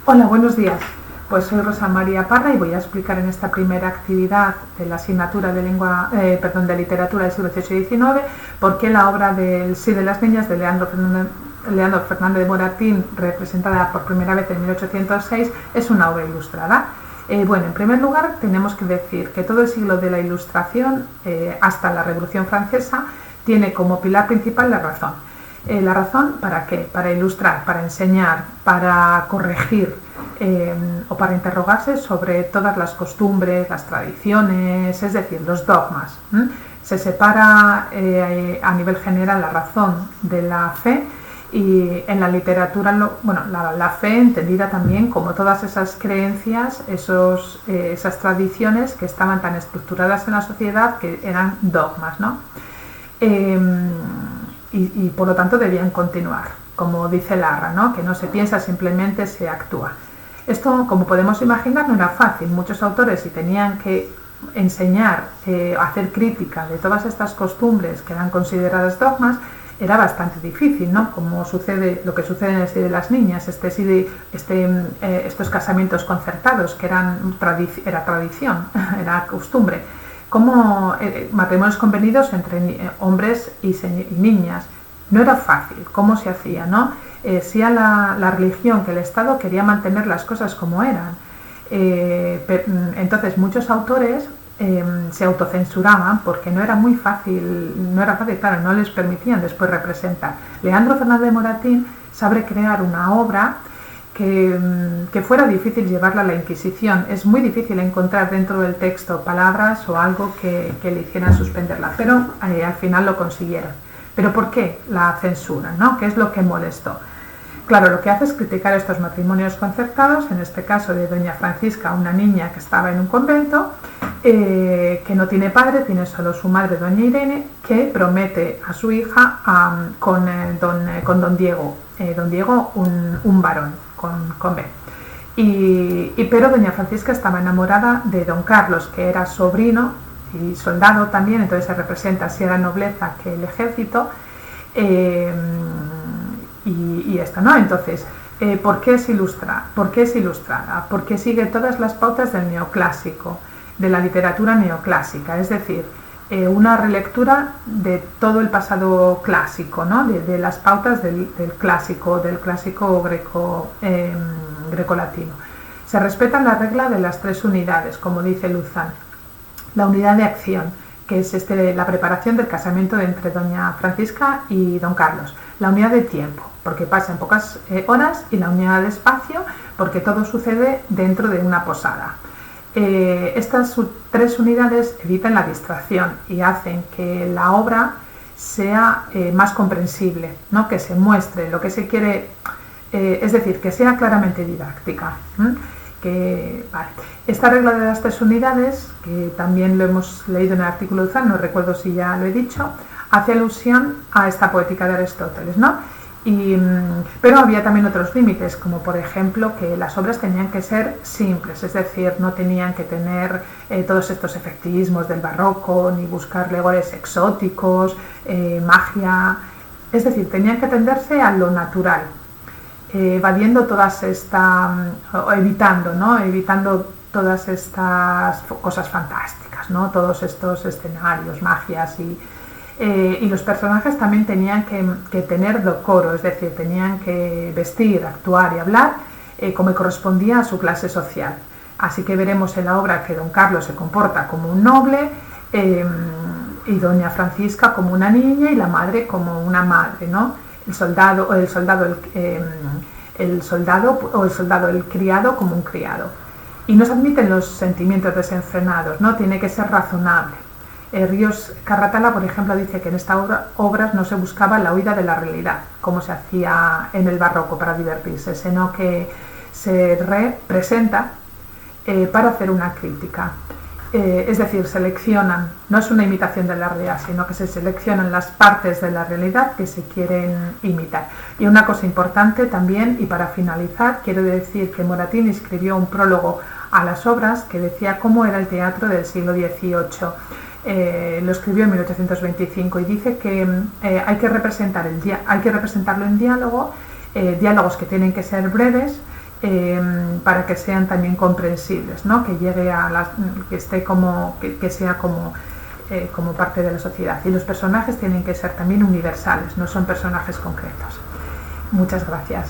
Hola, buenos días. Pues soy Rosa María Parra y voy a explicar en esta primera actividad de la asignatura de de literatura del siglo XVIII y XIX por qué la obra del Sí de las niñas de Leandro Fernández de Moratín, representada por primera vez en 1806, es una obra ilustrada. Bueno, en primer lugar tenemos que decir que todo el siglo de la Ilustración, hasta la Revolución Francesa, tiene como pilar principal la razón. ¿La razón para qué? Para ilustrar, para enseñar, para corregir o para interrogarse sobre todas las costumbres, las tradiciones, es decir, los dogmas. Se separa a nivel general la razón de la fe y en la literatura, la fe entendida también como todas esas creencias, esas tradiciones que estaban tan estructuradas en la sociedad que eran dogmas, ¿no? Y por lo tanto debían continuar, como dice Larra, ¿no? Que no se piensa, simplemente se actúa. Esto, como podemos imaginar, no era fácil. Muchos autores, si tenían que enseñar, hacer crítica de todas estas costumbres que eran consideradas dogmas, era bastante difícil, ¿no? Como lo que sucede en el Sí de las niñas, estos casamientos concertados, que era tradición, era costumbre, como matrimonios convenidos entre hombres y niñas. No era fácil. ¿Cómo se hacía, no? Si a la religión, que el Estado quería mantener las cosas como eran. Entonces muchos autores se autocensuraban porque no era fácil, claro, no les permitían después representar. Leandro Fernández de Moratín sabe crear una obra que fuera difícil llevarla a la Inquisición. Es muy difícil encontrar dentro del texto palabras o algo que le hicieran suspenderla, pero al final lo consiguieron. ¿Pero por qué la censura, no? ¿Qué es lo que molestó? Claro, lo que hace es criticar estos matrimonios concertados, en este caso de doña Francisca, una niña que estaba en un convento, que no tiene padre, tiene solo su madre, doña Irene, que promete a su hija con don Diego, un varón, con B. Pero doña Francisca estaba enamorada de don Carlos, que era sobrino y soldado también, entonces se representa si era nobleza que el ejército, y esto, ¿no? Entonces, ¿por qué es ilustrada? Porque sigue todas las pautas del neoclásico, de la literatura neoclásica, es decir, una relectura de todo el pasado clásico, ¿no? De las pautas del clásico grecolatino. Se respeta la regla de las 3 unidades, como dice Luzán. La unidad de acción, que es la preparación del casamiento entre doña Francisca y don Carlos. La unidad de tiempo, porque pasa en pocas horas, y la unidad de espacio, porque todo sucede dentro de una posada. Estas 3 unidades evitan la distracción y hacen que la obra sea más comprensible, ¿no? Que se muestre lo que se quiere, es decir, que sea claramente didáctica. Vale. Esta regla de las 3 unidades, que también lo hemos leído en el artículo de Uzán, no recuerdo si ya lo he dicho, hace alusión a esta poética de Aristóteles, ¿no? Pero había también otros límites, como por ejemplo que las obras tenían que ser simples, es decir, no tenían que tener todos estos efectismos del barroco, ni buscar legores exóticos, magia, es decir, tenían que atenderse a lo natural, evitando todas estas cosas fantásticas, ¿no? Todos estos escenarios, magias y los personajes también tenían que tener decoro, es decir, tenían que vestir, actuar y hablar como correspondía a su clase social. Así que veremos en la obra que don Carlos se comporta como un noble y doña Francisca como una niña y la madre como una madre, ¿no? El criado como un criado. Y no se admiten los sentimientos desenfrenados, ¿no? Tiene que ser razonable. Ríos Carratala, por ejemplo, dice que en esta obra no se buscaba la huida de la realidad, como se hacía en el barroco para divertirse, sino que se representa para hacer una crítica. Es decir, seleccionan, no es una imitación de la realidad, sino que se seleccionan las partes de la realidad que se quieren imitar. Y una cosa importante también, y para finalizar, quiero decir que Moratín escribió un prólogo a las obras que decía cómo era el teatro del siglo XVIII. Lo escribió en 1825 y dice que hay que representarlo en diálogo, diálogos que tienen que ser breves, para que sean también comprensibles, ¿no? Que llegue que esté que sea como parte de la sociedad. Y los personajes tienen que ser también universales, no son personajes concretos. Muchas gracias.